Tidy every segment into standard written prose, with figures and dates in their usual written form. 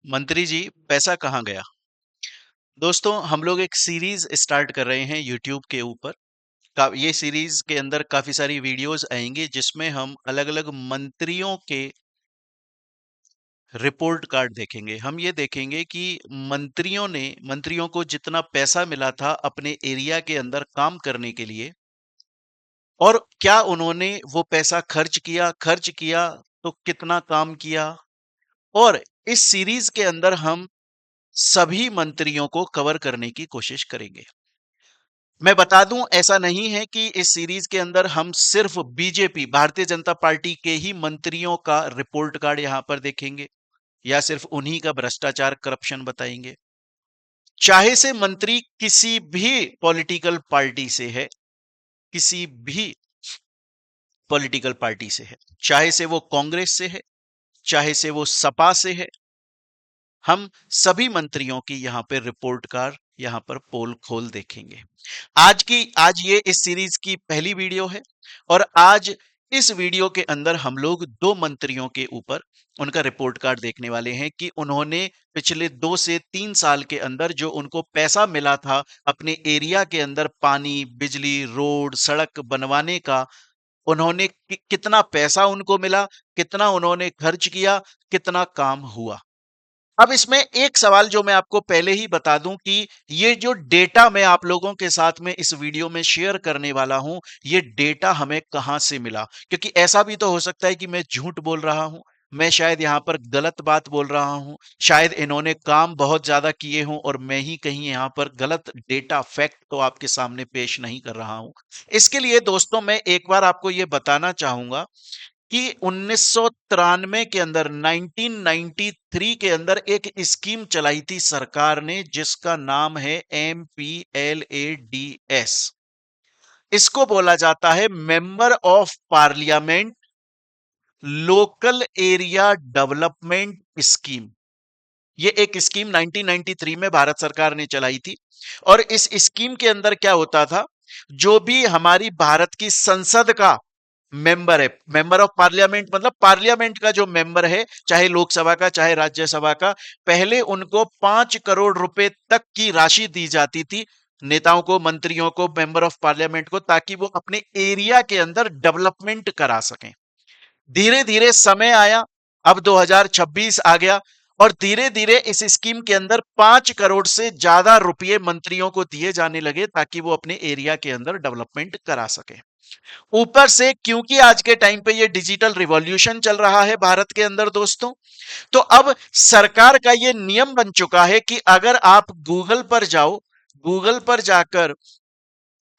मंत्री जी, पैसा कहाँ गया? दोस्तों, हम लोग एक सीरीज स्टार्ट कर रहे हैं यूट्यूब के ऊपर। ये सीरीज के अंदर काफी सारी वीडियोस आएंगी जिसमें हम अलग-अलग मंत्रियों के रिपोर्ट कार्ड देखेंगे। हम ये देखेंगे कि मंत्रियों को जितना पैसा मिला था अपने एरिया के अंदर काम करने के लिए और क्या उन्होंने वो पैसा खर्च किया तो कितना काम किया। और इस सीरीज के अंदर हम सभी मंत्रियों को कवर करने की कोशिश करेंगे। मैं बता दूं, ऐसा नहीं है कि इस सीरीज के अंदर हम सिर्फ बीजेपी भारतीय जनता पार्टी के ही मंत्रियों का रिपोर्ट कार्ड यहां पर देखेंगे या सिर्फ उन्हीं का भ्रष्टाचार करप्शन बताएंगे। चाहे से मंत्री किसी भी पॉलिटिकल पार्टी से है, किसी भी पॉलिटिकल पार्टी से है, चाहे से वो कांग्रेस से है, चाहे से वो सपा से है, हम सभी मंत्रियों की यहां पर रिपोर्ट कार्ड यहां पर पोल खोल देखेंगे। आज ये इस सीरीज की पहली वीडियो है और आज इस वीडियो के अंदर हम लोग दो मंत्रियों के ऊपर उनका रिपोर्ट कार्ड देखने वाले हैं कि उन्होंने पिछले 2 से 3 साल के अंदर जो उनको पैसा मिला था अपने एरिया के अंदर पानी, बिजली, रोड, सड़क बनवाने का, उन्होंने कितना पैसा उनको मिला, कितना उन्होंने खर्च किया, कितना काम हुआ। अब इसमें एक सवाल जो मैं आपको पहले ही बता दूं कि ये जो डेटा मैं आप लोगों के साथ में इस वीडियो में शेयर करने वाला हूं, ये डेटा हमें कहां से मिला? क्योंकि ऐसा भी तो हो सकता है कि मैं झूठ बोल रहा हूं, मैं शायद यहां पर गलत बात बोल रहा हूं, शायद इन्होंने काम बहुत ज्यादा किए हों और मैं ही कहीं यहां पर गलत डेटा फैक्ट तो आपके सामने पेश नहीं कर रहा हूं। इसके लिए दोस्तों मैं एक बार आपको ये बताना चाहूंगा कि 1993 के अंदर 1993 के अंदर एक स्कीम चलाई थी सरकार ने जिसका नाम है MPLADS। इसको बोला जाता है member of parliament local area development scheme. ये एक स्कीम 1993 में भारत सरकार ने चलाई थी और इस स्कीम के अंदर क्या होता था, जो भी हमारी भारत की संसद का मेंबर है, मेंबर ऑफ पार्लियामेंट मतलब पार्लियामेंट का जो मेंबर है, चाहे लोकसभा का चाहे राज्यसभा का, पहले उनको 5 करोड़ रुपए तक की राशि दी जाती थी नेताओं को, मंत्रियों को, मेंबर ऑफ पार्लियामेंट को, ताकि वो अपने एरिया के अंदर डेवलपमेंट करा सकें। धीरे धीरे समय आया, अब 2026 आ गया और धीरे धीरे इस स्कीम के अंदर 5 करोड़ से ज्यादा रुपए मंत्रियों को दिए जाने लगे ताकि वो अपने एरिया के अंदर डेवलपमेंट करा सके। ऊपर से क्योंकि आज के टाइम पे ये डिजिटल रिवॉल्यूशन चल रहा है भारत के अंदर दोस्तों, तो अब सरकार का ये नियम बन चुका है कि अगर आप गूगल पर जाओ, गूगल पर जाकर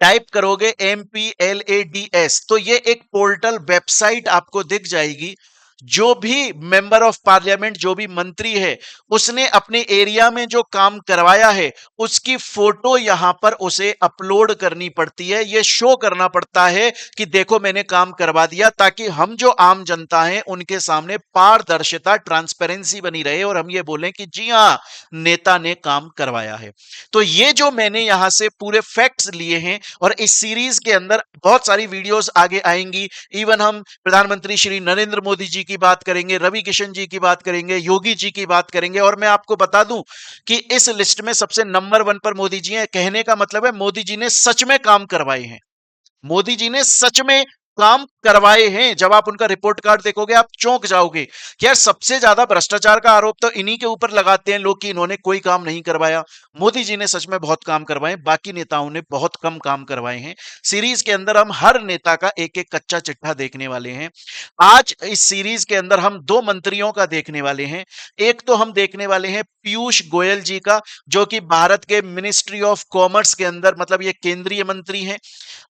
टाइप करोगे MPLADS तो ये एक पोर्टल वेबसाइट आपको दिख जाएगी। जो भी मेंबर ऑफ पार्लियामेंट, जो भी मंत्री है, उसने अपने एरिया में जो काम करवाया है उसकी फोटो यहां पर उसे अपलोड करनी पड़ती है। ये शो करना पड़ता है कि देखो मैंने काम करवा दिया, ताकि हम जो आम जनता है उनके सामने पारदर्शिता, ट्रांसपेरेंसी बनी रहे और हम ये बोलें कि जी हां, नेता ने काम करवाया है। तो ये जो मैंने यहां से पूरे फैक्ट्स लिए हैं और इस सीरीज के अंदर बहुत सारी वीडियोस आगे आएंगी। इवन हम प्रधानमंत्री श्री नरेंद्र मोदी जी की बात करेंगे, रवि किशन जी की बात करेंगे, योगी जी की बात करेंगे और मैं आपको बता दूं कि इस लिस्ट में सबसे नंबर 1 पर मोदी जी हैं। कहने का मतलब है मोदी जी ने सच में काम करवाए हैं, मोदी जी ने सच में काम करवाए हैं। जब आप उनका रिपोर्ट कार्ड देखोगे आप चौंक जाओगे कि यार सबसे ज्यादा भ्रष्टाचार का आरोप तो इन्हीं के ऊपर लगाते हैं लोग कि इन्होंने कोई काम नहीं करवाया। मोदी जी ने सच में बहुत काम करवाए, बाकी नेताओं ने बहुत कम काम करवाए हैं। सीरीज के अंदर हम हर नेता का एक एक कच्चा चिट्ठा देखने वाले हैं। आज इस सीरीज के अंदर हम दो मंत्रियों का देखने वाले हैं। एक तो हम देखने वाले हैं पीयूष गोयल जी का, जो कि भारत के मिनिस्ट्री ऑफ कॉमर्स के अंदर, मतलब ये केंद्रीय मंत्री हैं।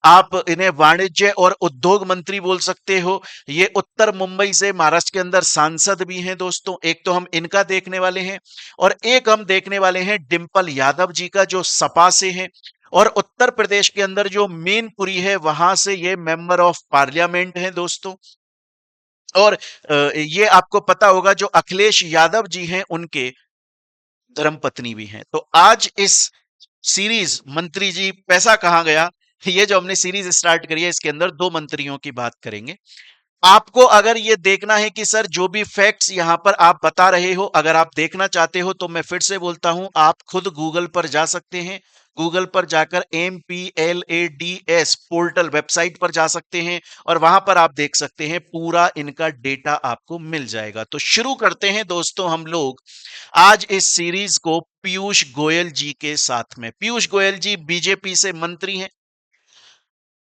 आप इन्हें वाणिज्य और उद्योग मंत्री बोल सकते हो। ये उत्तर मुंबई से महाराष्ट्र के अंदर सांसद भी हैं दोस्तों। एक तो हम इनका देखने वाले हैं और एक हम देखने वाले हैं डिंपल यादव जी का, जो सपा से हैं और उत्तर प्रदेश के अंदर जो मैनपुरी है वहां से ये मेंबर ऑफ पार्लियामेंट हैं दोस्तों। और ये आपको पता होगा जो अखिलेश यादव जी हैं उनके धर्मपत्नी भी हैं। तो आज इस सीरीज मंत्री जी पैसा कहां गया, ये जो हमने सीरीज स्टार्ट करी है इसके अंदर दो मंत्रियों की बात करेंगे। आपको अगर ये देखना है कि सर जो भी फैक्ट्स यहां पर आप बता रहे हो, अगर आप देखना चाहते हो तो मैं फिर से बोलता हूं, आप खुद गूगल पर जा सकते हैं। गूगल पर जाकर MPLADS पोर्टल वेबसाइट पर जा सकते हैं और वहां पर आप देख सकते हैं, पूरा इनका डेटा आपको मिल जाएगा। तो शुरू करते हैं दोस्तों हम लोग आज इस सीरीज को पीयूष गोयल जी के साथ में। पीयूष गोयल जी बीजेपी से मंत्री हैं,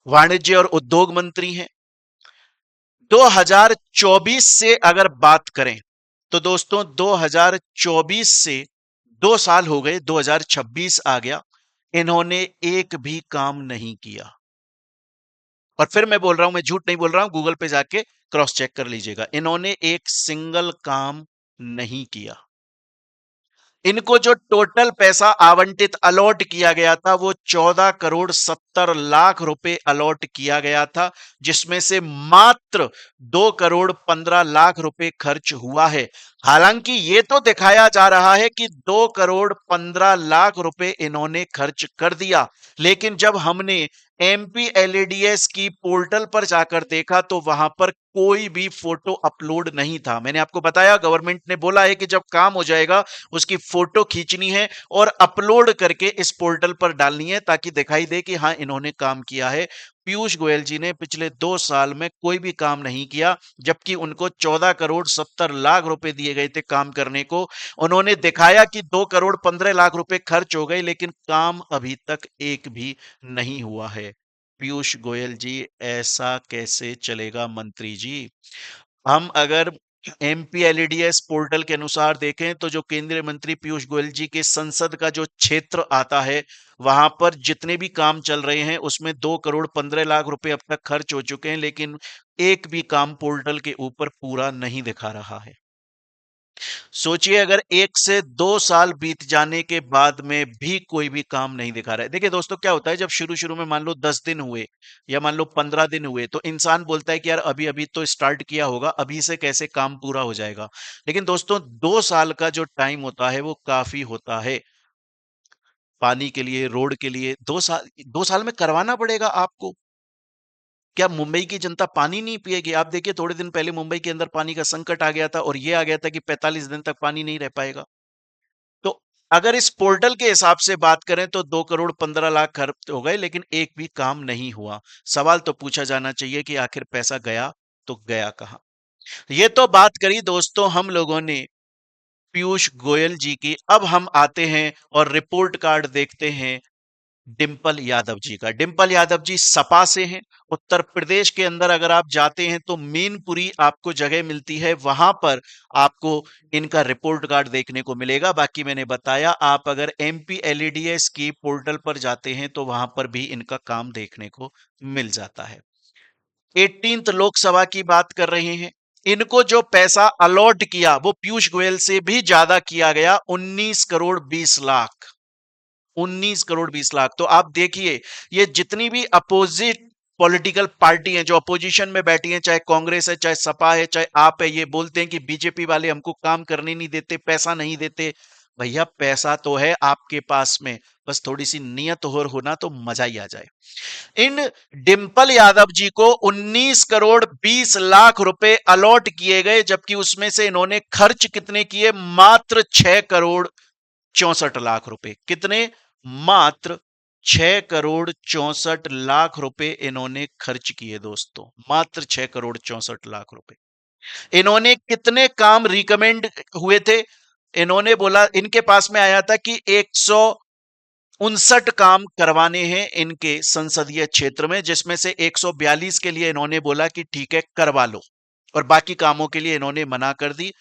वाणिज्य और उद्योग मंत्री हैं। 2024 से अगर बात करें तो दोस्तों 2024 से 2 साल हो गए, 2026 आ गया, इन्होंने एक भी काम नहीं किया। और फिर मैं बोल रहा हूं, मैं झूठ नहीं बोल रहा हूं, गूगल पे जाके क्रॉस चेक कर लीजिएगा, इन्होंने एक सिंगल काम नहीं किया। इनको जो टोटल पैसा आवंटित अलॉट किया गया था वो 14 करोड़ 70 लाख रुपए अलॉट किया गया था, जिसमें से मात्र 2 करोड़ 15 लाख रुपए खर्च हुआ है। हालांकि ये तो दिखाया जा रहा है कि 2 करोड़ 15 लाख रुपए इन्होंने खर्च कर दिया, लेकिन जब हमने MPLADS की पोर्टल पर जाकर देखा तो वहां पर कोई भी फोटो अपलोड नहीं था। मैंने आपको बताया, गवर्नमेंट ने बोला है कि जब काम हो जाएगा उसकी फोटो खींचनी है और अपलोड करके इस पोर्टल पर डालनी है, ताकि दिखाई दे कि हां इन्होंने काम किया है। पीयूष गोयल जी ने पिछले 2 साल में कोई भी काम नहीं किया, जबकि उनको 14 करोड़ 70 लाख रुपए दिए गए थे काम करने को। उन्होंने दिखाया कि 2 करोड़ 15 लाख रुपए खर्च हो गए, लेकिन काम अभी तक एक भी नहीं हुआ है। पीयूष गोयल जी, ऐसा कैसे चलेगा मंत्री जी? हम अगर MPLADS पोर्टल के अनुसार देखें तो जो केंद्रीय मंत्री पीयूष गोयल जी के संसद का जो क्षेत्र आता है, वहां पर जितने भी काम चल रहे हैं उसमें 2 करोड़ 15 लाख रुपए अब तक खर्च हो चुके हैं, लेकिन एक भी काम पोर्टल के ऊपर पूरा नहीं दिखा रहा है। सोचिए, अगर 1 से 2 साल बीत जाने के बाद में भी कोई भी काम नहीं दिखा रहा है। देखिए दोस्तों, क्या होता है, जब शुरू शुरू में मान लो 10 दिन हुए या मान लो 15 दिन हुए तो इंसान बोलता है कि यार अभी अभी तो स्टार्ट किया होगा, अभी से कैसे काम पूरा हो जाएगा। लेकिन दोस्तों, 2 साल का जो टाइम होता है वो काफी होता है। पानी के लिए, रोड के लिए 2 साल, 2 साल में करवाना पड़ेगा आपको। क्या मुंबई की जनता पानी नहीं पिएगी? आप देखिए, थोड़े दिन पहले मुंबई के अंदर पानी का संकट आ गया था और ये आ गया था कि 45 दिन तक पानी नहीं रह पाएगा। तो अगर इस पोर्टल के हिसाब से बात करें तो 2 करोड़ 15 लाख खर्च हो गए, लेकिन एक भी काम नहीं हुआ। सवाल तो पूछा जाना चाहिए कि आखिर पैसा गया तो गया कहां? ये तो बात करी दोस्तों हम लोगों ने पीयूष गोयल जी की। अब हम आते हैं और रिपोर्ट कार्ड देखते हैं डिंपल यादव जी का। डिंपल यादव जी सपा से हैं। उत्तर प्रदेश के अंदर अगर आप जाते हैं तो मीनपुरी आपको जगह मिलती है, वहां पर आपको इनका रिपोर्ट कार्ड देखने को मिलेगा। बाकी मैंने बताया, आप अगर MPLADS की पोर्टल पर जाते हैं तो वहां पर भी इनका काम देखने को मिल जाता है। 18th लोकसभा की बात कर रहे हैं। इनको जो पैसा अलॉट किया वो पीयूष गोयल से भी ज्यादा किया गया, 19 करोड़ 20 लाख। 19 करोड़ 20 लाख। तो आप देखिए, ये जितनी भी अपोजिट पॉलिटिकल पार्टी हैं जो अपोजिशन में बैठी हैं, चाहे कांग्रेस है, चाहे सपा है, चाहे आप है, ये बोलते हैं कि बीजेपी वाले हमको काम करने नहीं देते, पैसा नहीं देते। भैया, पैसा तो है आपके पास में, बस थोड़ी सी नियत और होना तो मजा ही आ जाए। इन डिंपल यादव जी को 19 करोड़ 20 लाख रुपए अलॉट किए गए, जबकि उसमें से इन्होंने खर्च कितने किए? मात्र 6 करोड़ 64 लाख रुपए। कितने? मात्र 6 करोड़ 64 लाख रुपए इन्होंने खर्च किए दोस्तों, मात्र 6 करोड़ 64 लाख रुपए। इन्होंने कितने काम रिकमेंड हुए थे? इन्होंने बोला, इनके पास में आया था कि 159 काम करवाने हैं इनके संसदीय क्षेत्र में, जिसमें से 142 के लिए इन्होंने बोला कि ठीक है करवा लो, और बाकी कामों के लिए इन्होंने मना कर दी।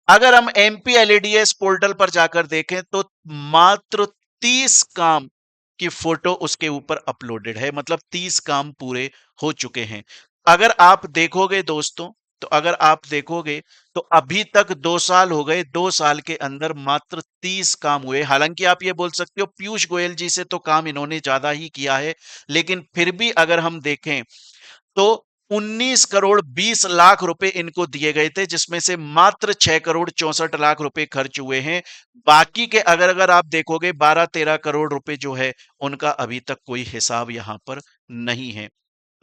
अगर हम MPLADS पोर्टल पर जाकर देखें तो मात्र 30 काम की फोटो उसके ऊपर अपलोडेड है, मतलब 30 काम पूरे हो चुके हैं। अगर आप देखोगे दोस्तों, तो अगर आप देखोगे तो अभी तक 2 साल हो गए, 2 साल के अंदर मात्र 30 काम हुए। हालांकि आप ये बोल सकते हो पीयूष गोयल जी से तो काम इन्होंने ज्यादा ही किया है, लेकिन फिर भी अगर हम देखें तो 19 करोड़ 20 लाख रुपए इनको दिए गए थे, जिसमें से मात्र 6 करोड़ 64 लाख रुपए खर्च हुए हैं। बाकी के अगर अगर आप देखोगे 12-13 करोड़ रुपए जो है उनका अभी तक कोई हिसाब यहां पर नहीं है।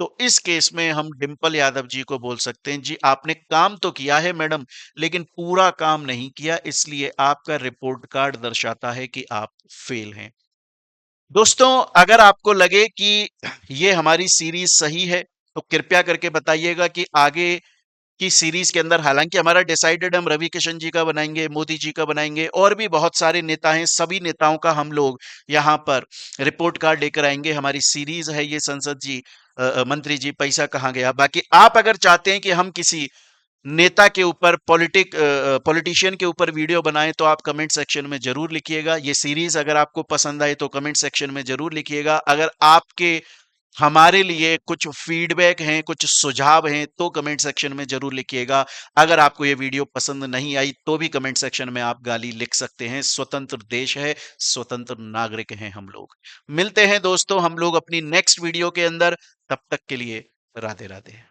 तो इस केस में हम डिंपल यादव जी को बोल सकते हैं, जी आपने काम तो किया है मैडम, लेकिन पूरा काम नहीं किया, इसलिए आपका रिपोर्ट कार्ड दर्शाता है कि आप फेल हैं। दोस्तों, अगर आपको लगे कि ये हमारी सीरीज सही है, तो कृपया करके बताइएगा कि आगे की सीरीज के अंदर, हालांकि हमारा डिसाइडेड, हम रवि किशन जी का बनाएंगे, मोदी जी का बनाएंगे, और भी बहुत सारे नेता हैं, सभी नेताओं का हम लोग यहाँ पर रिपोर्ट कार्ड लेकर आएंगे। हमारी सीरीज है ये, संसद जी, मंत्री जी पैसा कहाँ गया। बाकी आप अगर चाहते हैं कि हम किसी नेता के ऊपर, पॉलिटिशियन के ऊपर वीडियो बनाएं, तो आप कमेंट सेक्शन में जरूर लिखिएगा। ये सीरीज अगर आपको पसंद आए तो कमेंट सेक्शन में जरूर लिखिएगा। अगर आपके हमारे लिए कुछ फीडबैक हैं, कुछ सुझाव हैं, तो कमेंट सेक्शन में जरूर लिखिएगा। अगर आपको ये वीडियो पसंद नहीं आई तो भी कमेंट सेक्शन में आप गाली लिख सकते हैं। स्वतंत्र देश है, स्वतंत्र नागरिक हैं हम लोग। मिलते हैं दोस्तों हम लोग अपनी नेक्स्ट वीडियो के अंदर। तब तक के लिए राधे राधे।